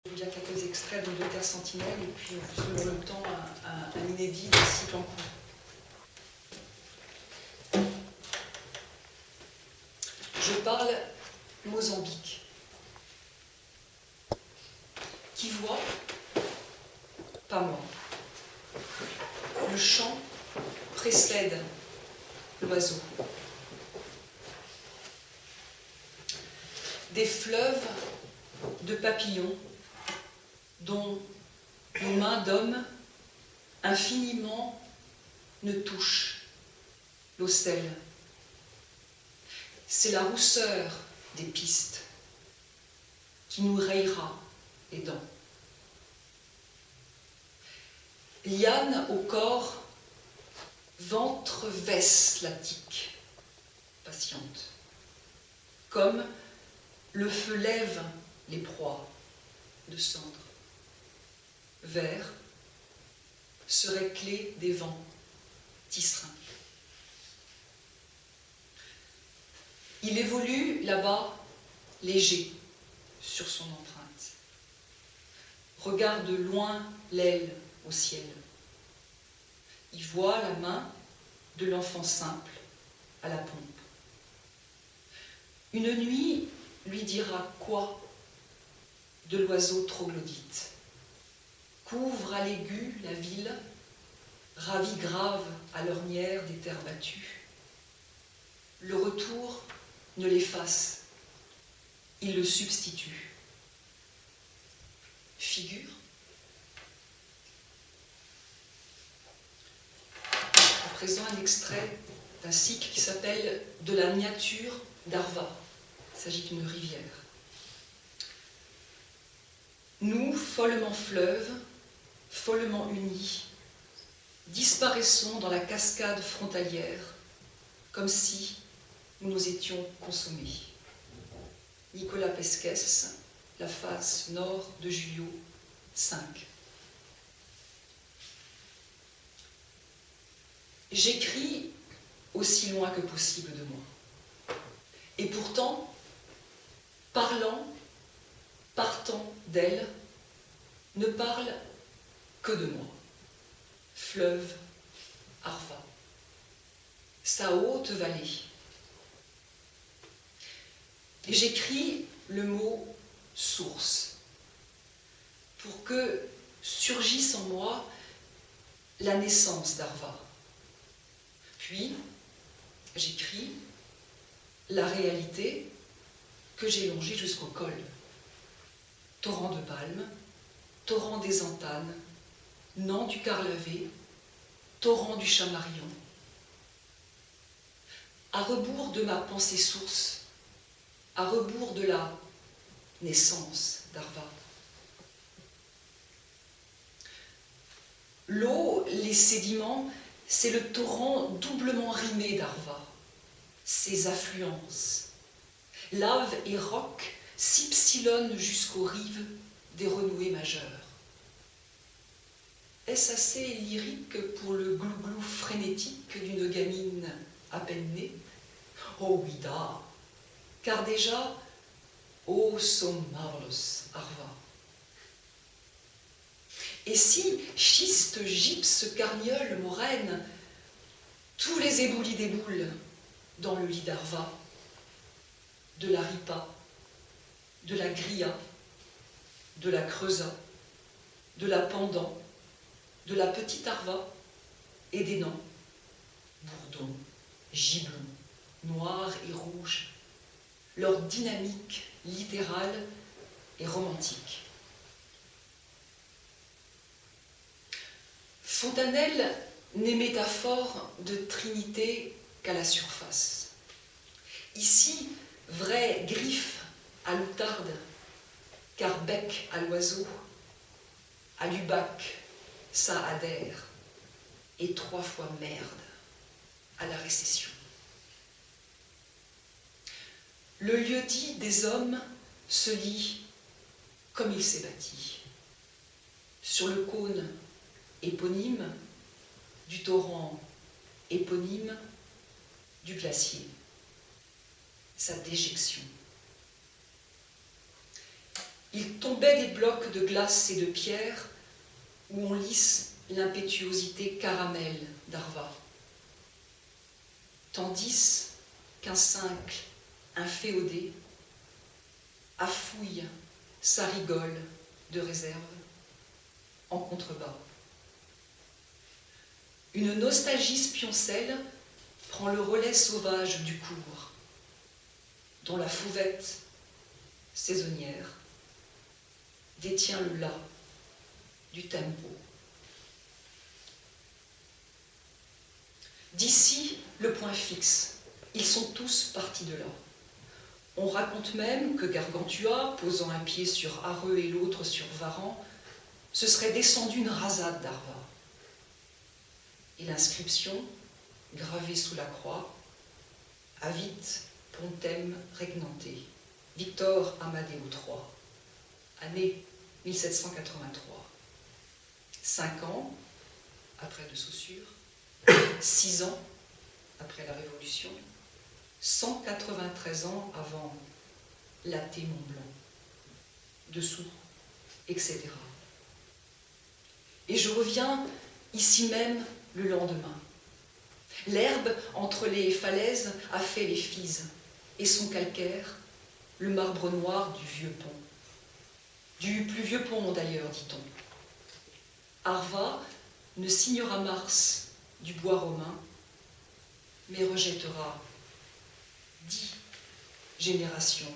Je vous lire quelques extraits de Terre Sentinelle et puis, selon le temps, un inédit d'un cycle en cours. Je parle Mozambique. Qui voit? Pas moi. Le chant précède l'oiseau. Des fleuves de papillons dont nos mains d'hommes infiniment ne touchent l'ocelle. C'est la rousseur des pistes qui nous rayera les dents. Liane au corps, ventre vesse la tique, patiente. Comme le feu lève les proies de cendre. Vert serait clé des vents tisserands. Il évolue là-bas léger sur son empreinte. Regarde loin l'aile au ciel. Il voit la main de l'enfant simple à la pompe. Une nuit lui dira quoi de l'oiseau troglodyte? Couvre à l'aigu la ville, ravie grave à l'ornière des terres battues. Le retour ne l'efface, il le substitue. Figure. À présent, un extrait d'un cycle qui s'appelle « De la nature d'Arva ». Il s'agit d'une rivière. Nous, follement fleuves, follement unis, disparaissons dans la cascade frontalière, comme si nous nous étions consommés. Nicolas Pesquès, la face nord de Julio 5. J'écris aussi loin que possible de moi. Et pourtant, parlant, partant d'elle, ne parle que de moi. Fleuve, Arva, sa haute vallée. Et j'écris le mot source pour que surgisse en moi la naissance d'Arva. Puis, j'écris la réalité que j'ai longée jusqu'au col. Torrent de palmes, torrent des Antanes, Nant du Carlavé, torrent du Chamarion. À rebours de ma pensée source, à rebours de la naissance d'Arva. L'eau, les sédiments, c'est le torrent doublement rimé d'Arva. Ses affluences, lave et roc s'ypsilonnent jusqu'aux rives des renouées majeures. Est-ce assez lyrique pour le glouglou frénétique d'une gamine à peine née? Oh oui, da, car déjà, oh so marvelous, Arva. Et si schiste, gypse, carniole, moraine, tous les éboulis déboulent dans le lit d'Arva, de la ripa, de la grilla, de la creusa, de la pendant, de la petite Arva et des nans, bourdons, giblons, noirs et rouges, leur dynamique littérale et romantique. Fontanelle n'est métaphore de trinité qu'à la surface. Ici, vraie griffe à l'outarde, car bec à l'oiseau, à l'ubac, ça adhère, et 3 fois merde à la récession. Le lieu-dit des hommes se lit comme il s'est bâti, sur le cône éponyme du torrent éponyme du glacier, sa déjection. il tombait des blocs de glace et de pierre où on lisse l'impétuosité caramel d'Arva. Tandis qu'un cincle inféodé affouille sa rigole de réserve en contrebas. Une nostalgie spioncelle prend le relais sauvage du cours, dont la fauvette saisonnière détient le la du tempo. D'ici le point fixe, ils sont tous partis de là. On raconte même que Gargantua, posant un pied sur Areux et l'autre sur Varan, se serait descendu une rasade d'Arva. Et l'inscription, gravée sous la croix, Avit pontem regnante, Victor Amadeo III, année 1783. 5 ans après de Saussure, 6 ans après la Révolution, 193 ans avant l'Athée Mont-Blanc, dessous, etc. Et je reviens ici même le lendemain. L'herbe entre les falaises a fait les fises, et son calcaire, le marbre noir du vieux pont. Du plus vieux pont d'ailleurs, dit-on. Arva ne signera Mars du bois romain, mais rejettera 10 générations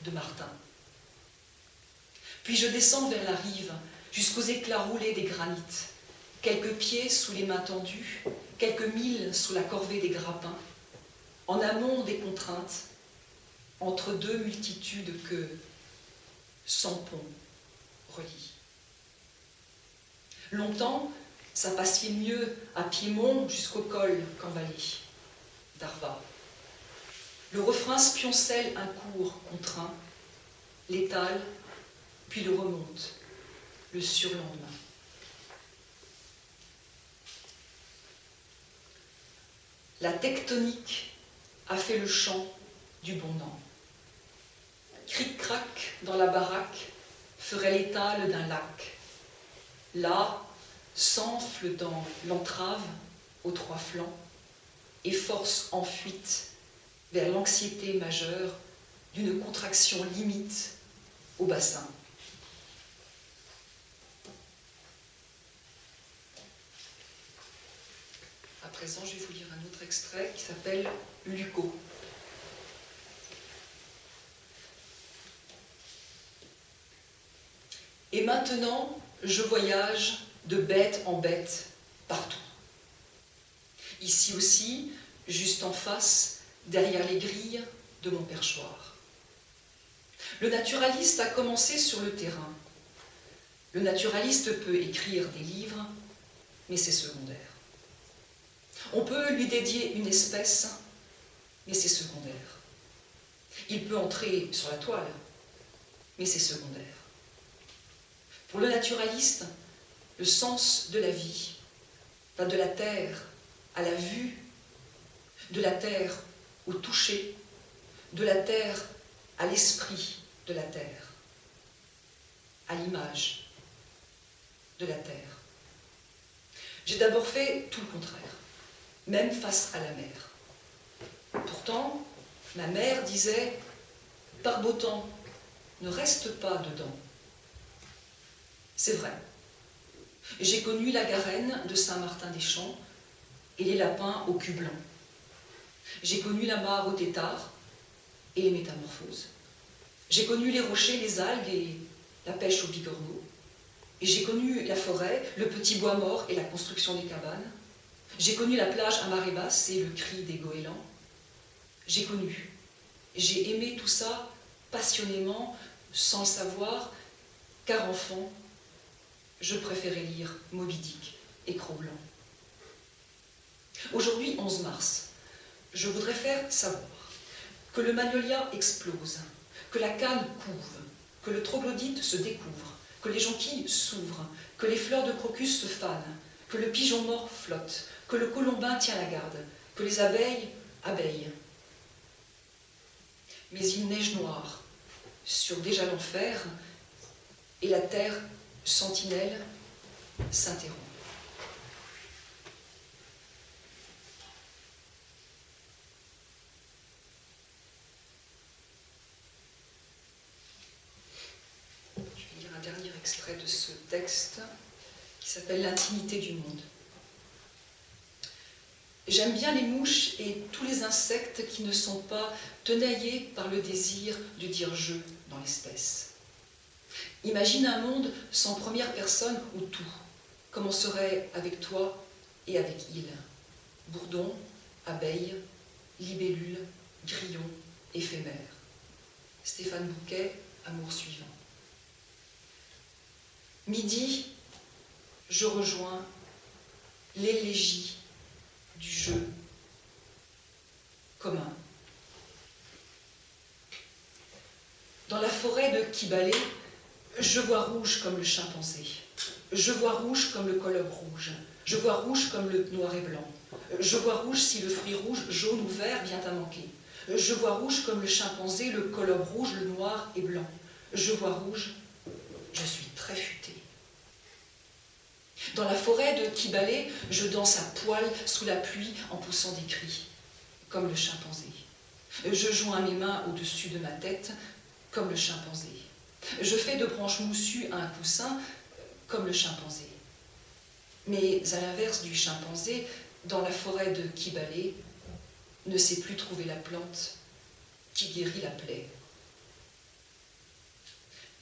de Martin. Puis je descends vers la rive, jusqu'aux éclats roulés des granites, quelques pieds sous les mains tendues, quelques milles sous la corvée des grappins, en amont des contraintes, entre deux multitudes que, sans pont, relient. Longtemps, ça passait mieux à Piémont jusqu'au col qu'en vallée d'Arva. Le refrain spioncelle un cours contraint, l'étale, puis le remonte, le surlendemain. La tectonique a fait le chant du bon an. Cric-crac dans la baraque ferait l'étale d'un lac. Là, s'enfle dans l'entrave aux 3 flancs et force en fuite vers l'anxiété majeure d'une contraction limite au bassin. À présent, je vais vous lire un autre extrait qui s'appelle « Luco ». Et maintenant, je voyage de bête en bête partout. Ici aussi, juste en face, derrière les grilles de mon perchoir. Le naturaliste a commencé sur le terrain. Le naturaliste peut écrire des livres, mais c'est secondaire. On peut lui dédier une espèce, mais c'est secondaire. Il peut entrer sur la toile, mais c'est secondaire. Pour le naturaliste, le sens de la vie va de la terre à la vue, de la terre au toucher, de la terre à l'esprit de la terre, à l'image de la terre. J'ai d'abord fait tout le contraire, même face à la mer. Pourtant, ma mère disait « Par beau temps, ne reste pas dedans ». C'est vrai. J'ai connu la Garenne de Saint-Martin-des-Champs et les lapins au cul blanc. J'ai connu la mare au tétard et les métamorphoses. J'ai connu les rochers, les algues et la pêche au bigorneau. Et j'ai connu la forêt, le petit bois mort et la construction des cabanes. J'ai connu la plage à marée basse et le cri des goélands. J'ai connu, j'ai aimé tout ça passionnément, sans le savoir, car enfant, je préférais lire Moby Dick et Cro-Blanc. Aujourd'hui, 11 mars, je voudrais faire savoir que le magnolia explose, que la canne couve, que le troglodyte se découvre, que les jonquilles s'ouvrent, que les fleurs de crocus se fanent, que le pigeon mort flotte, que le colombin tient la garde, que les abeilles abeillent. Mais il neige noir sur déjà l'enfer et la terre sentinelle s'interrompt. Je vais lire un dernier extrait de ce texte qui s'appelle « L'intimité du monde ». J'aime bien les mouches et tous les insectes qui ne sont pas tenaillés par le désir de dire « je » dans l'espèce. Imagine un monde sans première personne où tout commencerait avec toi et avec il. Bourdon, abeille, libellule, grillon, éphémère. Stéphane Bouquet, Amour suivant. Midi, je rejoins l'élégie du jeu commun. Dans la forêt de Kibale, je vois rouge comme le chimpanzé. Je vois rouge comme le colobre rouge. Je vois rouge comme le noir et blanc. Je vois rouge si le fruit rouge, jaune ou vert vient à manquer. Je vois rouge comme le chimpanzé, le colobre rouge, le noir et blanc. Je vois rouge, je suis très futé. Dans la forêt de Kibale, je danse à poil sous la pluie en poussant des cris, comme le chimpanzé. Je joins mes mains au-dessus de ma tête, comme le chimpanzé. Je fais de branches moussues un coussin, comme le chimpanzé. Mais à l'inverse du chimpanzé, dans la forêt de Kibale, ne sait plus trouver la plante qui guérit la plaie.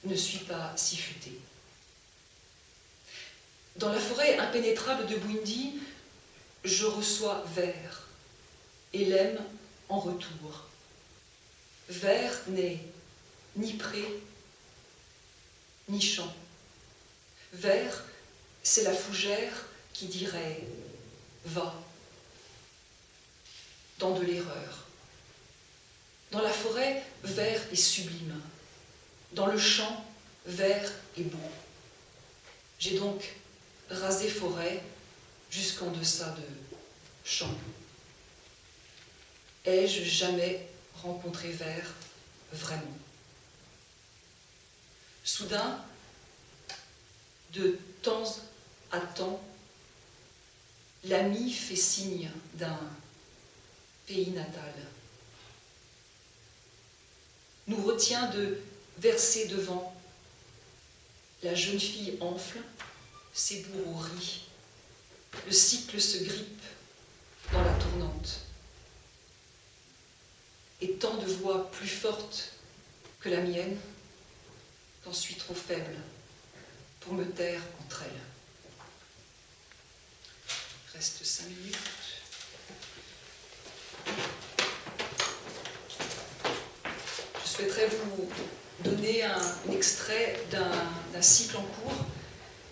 Ne suis pas si futé. Dans la forêt impénétrable de Bwindi, je reçois vert et l'aime en retour. Vert n'est ni pré, ni champ. Vert, c'est la fougère qui dirait « va » dans de l'erreur. Dans la forêt, vert est sublime. Dans le champ, vert est beau. J'ai donc rasé forêt jusqu'en deçà de champ. Ai-je jamais rencontré vert vraiment? Soudain, de temps à temps, l'ami fait signe d'un pays natal. Nous retient de verser devant. La jeune fille enfle, ses bourreaux rient. Le cycle se grippe dans la tournante. Et tant de voix plus fortes que la mienne, qu'en suis trop faible pour me taire entre elles. Il reste 5 minutes. Je souhaiterais vous donner un extrait d'un cycle en cours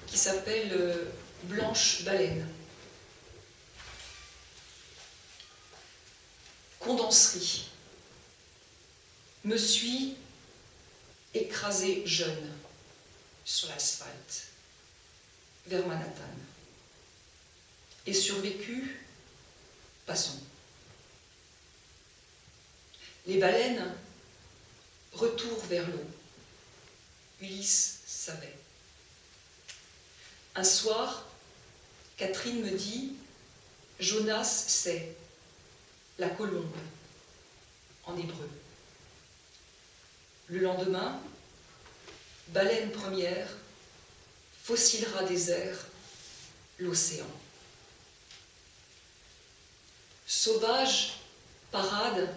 qui s'appelle Blanche baleine. Condenserie. Me suis écrasé jeune sur l'asphalte vers Manhattan. Et survécu, passons. Les baleines, retour vers l'eau. Ulysse savait. Un soir, Catherine me dit « Jonas, c'est la colombe » en hébreu. Le lendemain, baleine première, fossile rat désert, l'océan. Sauvage, parade,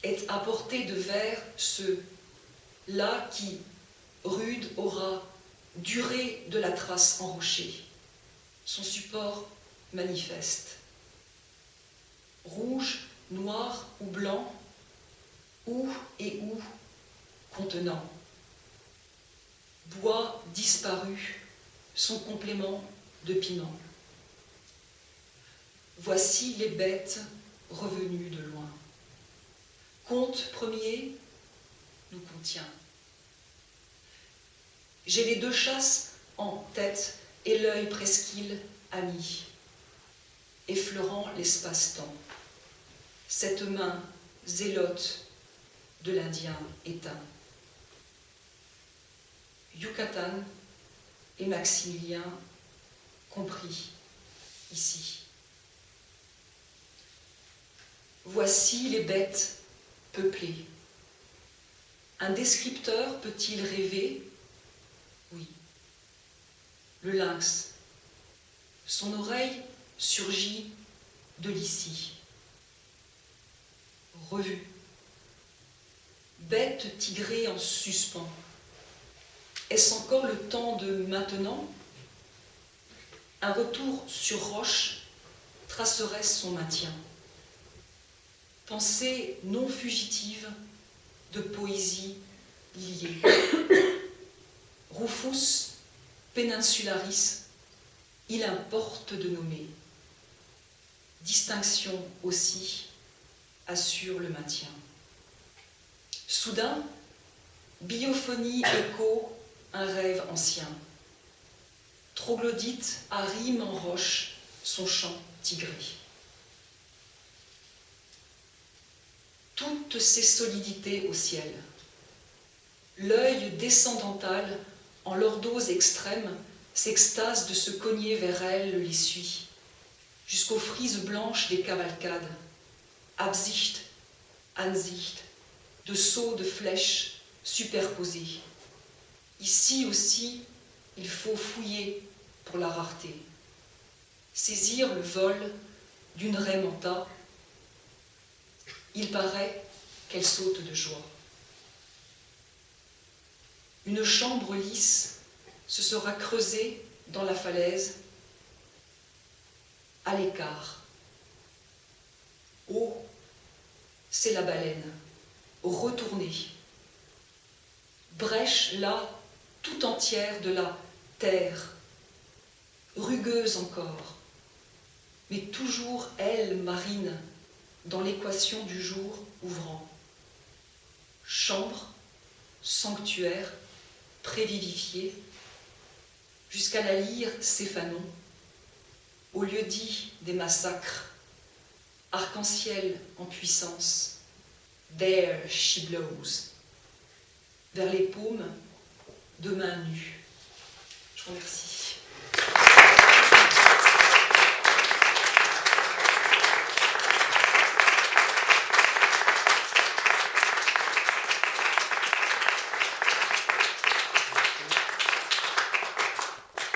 est à portée de verre ceux-là qui, rude aura, durée de la trace enrochée, son support manifeste. Rouge, noir ou blanc, où et où contenant. Bois disparu, son complément de piment. Voici les bêtes revenues de loin. Conte premier nous contient. J'ai les deux chasses en tête et l'œil presqu'île ami, effleurant l'espace-temps. Cette main zélote de l'Indien éteint. Yucatan et Maximilien compris ici. Voici les bêtes peuplées. Un descripteur peut-il rêver? Oui. Le lynx. Son oreille surgit de l'ici. Revue. Bête tigrée en suspens. Est-ce encore le temps de maintenant? Un retour sur roche tracerait son maintien. Pensée non fugitive de poésie liée. Rufus peninsularis, il importe de nommer. Distinction aussi assure le maintien. Soudain, biophonie écho un rêve ancien. Troglodyte arrime en roche son chant tigré. Toutes ces solidités au ciel. L'œil descendantal, en lordose extrême, s'extase de se cogner vers elle les suit, jusqu'aux frises blanches des cavalcades, Absicht, Ansicht, de sauts de flèches superposés. Ici aussi, il faut fouiller pour la rareté, saisir le vol d'une raie manta. Il paraît qu'elle saute de joie. Une chambre lisse se sera creusée dans la falaise, à l'écart. Oh, c'est la baleine, retournée. Brèche là, tout entière de la terre, rugueuse encore, mais toujours elle marine dans l'équation du jour ouvrant. Chambre, sanctuaire, prévivifié, jusqu'à la lyre Céphanon, au lieu-dit des massacres, arc-en-ciel en puissance, there she blows, vers les paumes de mains nues. Je vous remercie.